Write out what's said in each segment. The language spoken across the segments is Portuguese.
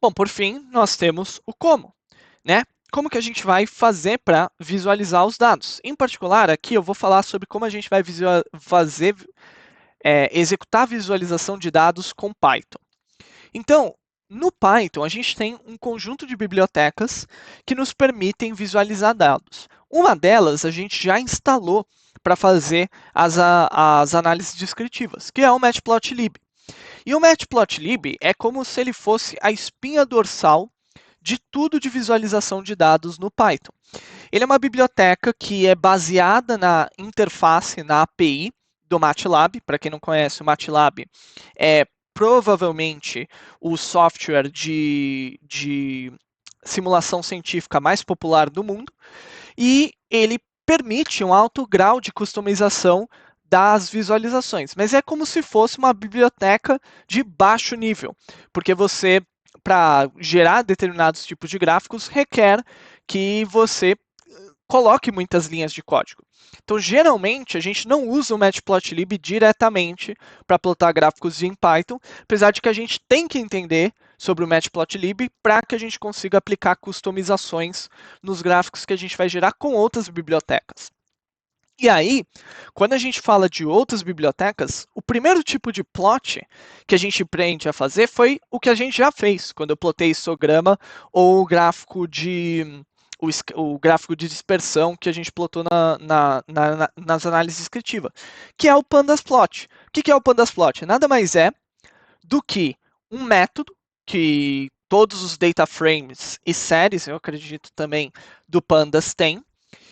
Bom, por fim, nós temos o como, né? Como que a gente vai fazer para visualizar os dados? Em particular, aqui eu vou falar sobre como a gente vai executar a visualização de dados com Python. Então, no Python, a gente tem um conjunto de bibliotecas que nos permitem visualizar dados. Uma delas a gente já instalou para fazer as análises descritivas, que é o Matplotlib. E o Matplotlib é como se ele fosse a espinha dorsal de tudo de visualização de dados no Python. Ele é uma biblioteca que é baseada na interface, na API do MATLAB. Para quem não conhece, o MATLAB é provavelmente o software de simulação científica mais popular do mundo. E ele permite um alto grau de customização das visualizações, mas é como se fosse uma biblioteca de baixo nível, porque você, para gerar determinados tipos de gráficos, requer que você coloque muitas linhas de código. Então, geralmente, a gente não usa o Matplotlib diretamente para plotar gráficos em Python, apesar de que a gente tem que entender sobre o Matplotlib para que a gente consiga aplicar customizações nos gráficos que a gente vai gerar com outras bibliotecas. E aí, quando a gente fala de outras bibliotecas, o primeiro tipo de plot que a gente aprende a fazer foi o que a gente já fez, quando eu plotei histograma ou o gráfico de dispersão que a gente plotou nas análises descritivas, que é o pandas plot. O que é o pandas plot? Nada mais é do que um método que todos os data frames e séries, eu acredito também, do pandas têm,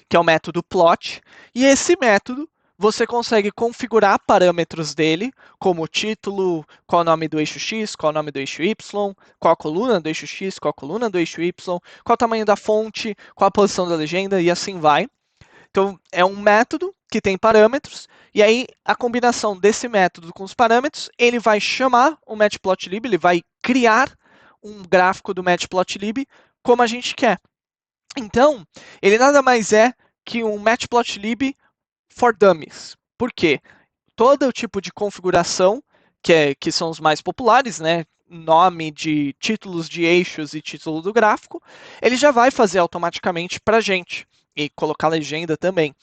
que é o método plot, e esse método você consegue configurar parâmetros dele, como o título, qual é o nome do eixo X, qual é o nome do eixo Y, qual a coluna do eixo X, qual a coluna do eixo Y, qual o tamanho da fonte, qual a posição da legenda, e assim vai. Então, é um método que tem parâmetros, e aí a combinação desse método com os parâmetros, ele vai chamar o Matplotlib, ele vai criar um gráfico do Matplotlib como a gente quer. Então, ele nada mais é que um Matplotlib for Dummies. Por quê? Todo tipo de configuração, que são os mais populares, né? Nome de títulos de eixos e título do gráfico, ele já vai fazer automaticamente para a gente. E colocar legenda também.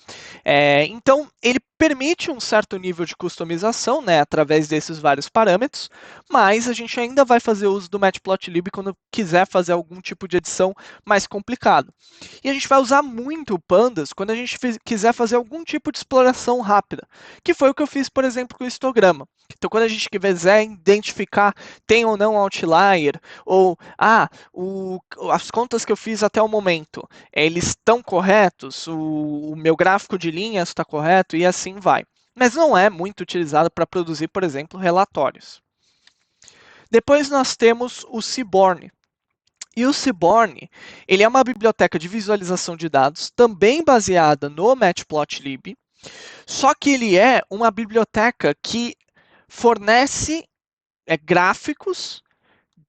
Então, ele permite um certo nível de customização, né, através desses vários parâmetros, mas a gente ainda vai fazer uso do Matplotlib quando quiser fazer algum tipo de edição mais complicado. E a gente vai usar muito o Pandas quando a gente quiser fazer algum tipo de exploração rápida, que foi o que eu fiz, por exemplo, com o histograma. Então, quando a gente quiser identificar tem ou não outlier, ou as contas que eu fiz até o momento, eles estão corretos, o meu gráfico de linhas está correto e assim vai. Mas não é muito utilizado para produzir, por exemplo, relatórios. Depois nós temos o Seaborn. E o Seaborn, ele é uma biblioteca de visualização de dados, também baseada no Matplotlib, só que ele é uma biblioteca que fornece gráficos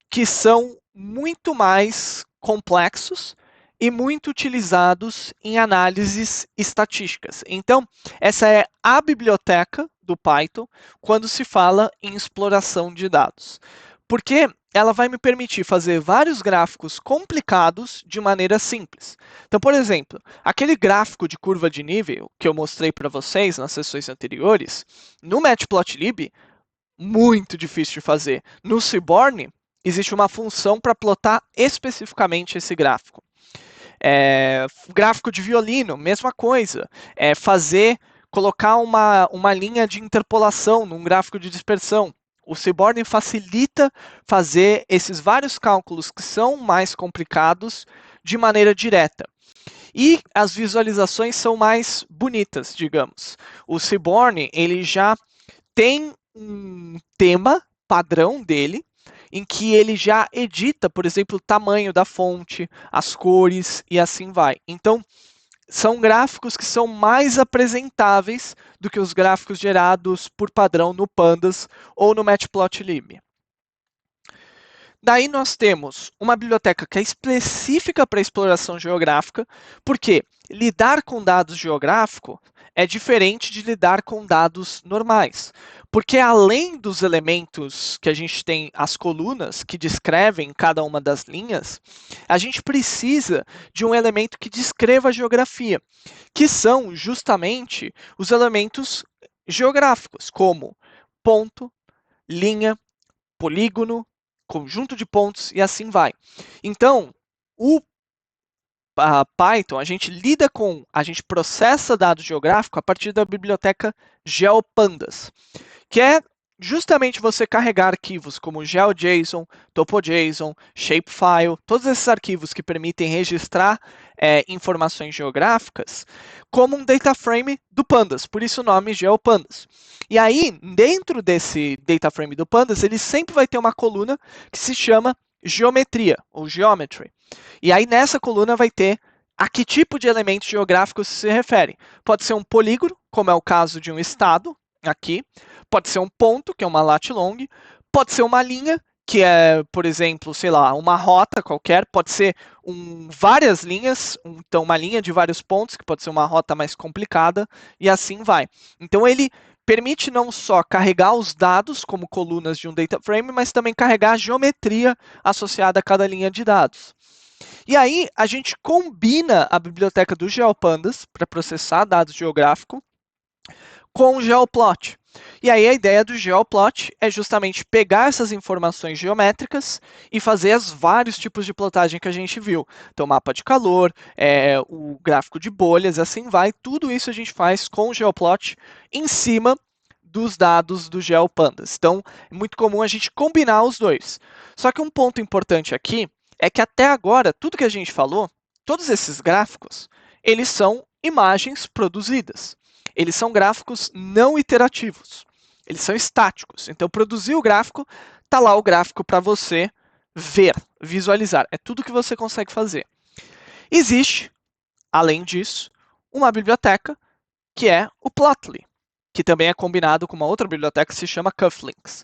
que são muito mais complexos e muito utilizados em análises estatísticas. Então, essa é a biblioteca do Python quando se fala em exploração de dados. Porque ela vai me permitir fazer vários gráficos complicados de maneira simples. Então, por exemplo, aquele gráfico de curva de nível que eu mostrei para vocês nas sessões anteriores, no Matplotlib, muito difícil de fazer. No Seaborn, existe uma função para plotar especificamente esse gráfico. Gráfico de violino, mesma coisa. Colocar uma linha de interpolação num gráfico de dispersão. O Seaborn facilita fazer esses vários cálculos que são mais complicados de maneira direta. E as visualizações são mais bonitas, digamos. O Seaborn, ele já tem um tema padrão dele, em que ele já edita, por exemplo, o tamanho da fonte, as cores e assim vai. Então, são gráficos que são mais apresentáveis do que os gráficos gerados por padrão no Pandas ou no Matplotlib. Daí nós temos uma biblioteca que é específica para exploração geográfica, porque lidar com dados geográficos é diferente de lidar com dados normais. Porque além dos elementos que a gente tem, as colunas que descrevem cada uma das linhas, a gente precisa de um elemento que descreva a geografia, que são justamente os elementos geográficos, como ponto, linha, polígono, conjunto de pontos e assim vai. Então, o Python, a gente processa dados geográficos a partir da biblioteca GeoPandas, que é justamente você carregar arquivos como GeoJSON, TopoJSON, Shapefile, todos esses arquivos que permitem registrar informações geográficas, como um data frame do Pandas, por isso o nome GeoPandas. E aí, dentro desse data frame do Pandas, ele sempre vai ter uma coluna que se chama geometria, ou geometry. E aí, nessa coluna vai ter a que tipo de elementos geográficos se refere. Pode ser um polígono, como é o caso de um estado, aqui. Pode ser um ponto, que é uma lat long. Pode ser uma linha, que é, por exemplo, sei lá, uma rota qualquer. Pode ser várias linhas, então uma linha de vários pontos, que pode ser uma rota mais complicada, e assim vai. Então ele permite não só carregar os dados como colunas de um data frame, mas também carregar a geometria associada a cada linha de dados. E aí a gente combina a biblioteca do GeoPandas para processar dados geográficos com o Geoplot. E aí a ideia do Geoplot é justamente pegar essas informações geométricas e fazer os vários tipos de plotagem que a gente viu. Então, mapa de calor, o gráfico de bolhas, assim vai. Tudo isso a gente faz com o Geoplot em cima dos dados do GeoPandas. Então, é muito comum a gente combinar os dois. Só que um ponto importante aqui é que até agora, tudo que a gente falou, todos esses gráficos, eles são imagens produzidas. Eles são gráficos não iterativos. Eles são estáticos. Então, produzir o gráfico, está lá o gráfico para você ver, visualizar. É tudo que você consegue fazer. Existe, além disso, uma biblioteca que é o Plotly, que também é combinado com uma outra biblioteca que se chama Cufflinks.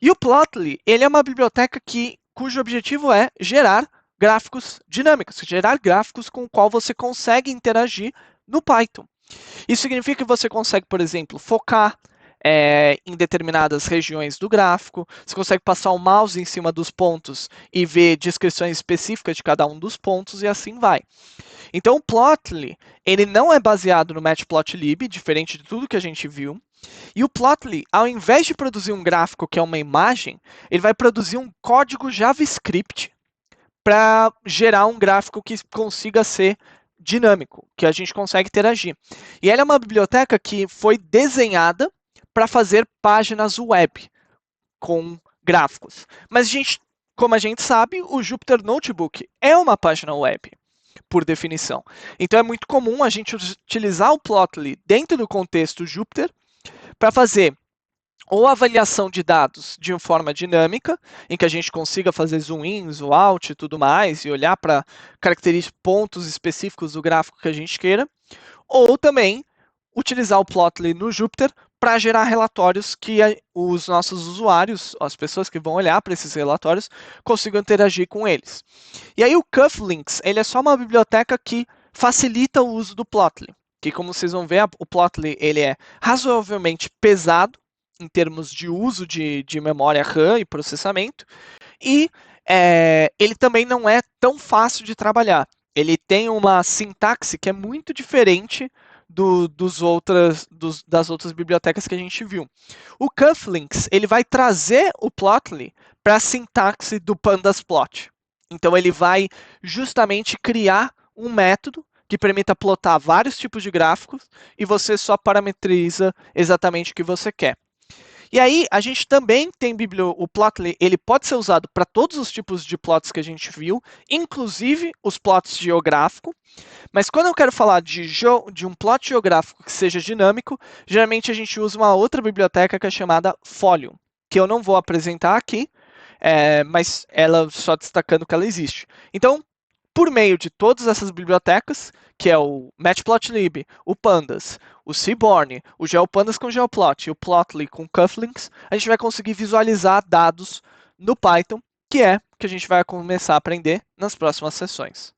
E o Plotly, ele é uma biblioteca cujo objetivo é gerar gráficos dinâmicos, gerar gráficos com o qual você consegue interagir no Python. Isso significa que você consegue, por exemplo, focar em determinadas regiões do gráfico, você consegue passar o mouse em cima dos pontos e ver descrições específicas de cada um dos pontos e assim vai. Então o Plotly, ele não é baseado no Matplotlib, diferente de tudo que a gente viu. E o Plotly, ao invés de produzir um gráfico que é uma imagem, ele vai produzir um código JavaScript para gerar um gráfico que consiga ser dinâmico, que a gente consegue interagir. E ela é uma biblioteca que foi desenhada para fazer páginas web com gráficos. Mas como a gente sabe, o Jupyter Notebook é uma página web, por definição. Então é muito comum a gente utilizar o Plotly dentro do contexto Jupyter para fazer ou avaliação de dados de uma forma dinâmica, em que a gente consiga fazer zoom in, zoom out e tudo mais, e olhar para características, pontos específicos do gráfico que a gente queira, ou também utilizar o Plotly no Jupyter para gerar relatórios que os nossos usuários, as pessoas que vão olhar para esses relatórios, consigam interagir com eles. E aí o Cufflinks, ele é só uma biblioteca que facilita o uso do Plotly, que como vocês vão ver, o Plotly ele é razoavelmente pesado em termos de uso de memória RAM e processamento, e ele também não é tão fácil de trabalhar. Ele tem uma sintaxe que é muito diferente das outras bibliotecas que a gente viu. O Cufflinks ele vai trazer o Plotly para a sintaxe do PandasPlot. Então ele vai justamente criar um método que permita plotar vários tipos de gráficos e você só parametriza exatamente o que você quer. E aí, a gente também tem o Plotly, ele pode ser usado para todos os tipos de plots que a gente viu, inclusive os plots geográficos. Mas quando eu quero falar de um plot geográfico que seja dinâmico, geralmente a gente usa uma outra biblioteca que é chamada Folium, que eu não vou apresentar aqui, mas ela só destacando que ela existe. Então, por meio de todas essas bibliotecas, que é o Matplotlib, o Pandas, o Seaborn, o GeoPandas com Geoplot e o Plotly com Cufflinks, a gente vai conseguir visualizar dados no Python, que é o que a gente vai começar a aprender nas próximas sessões.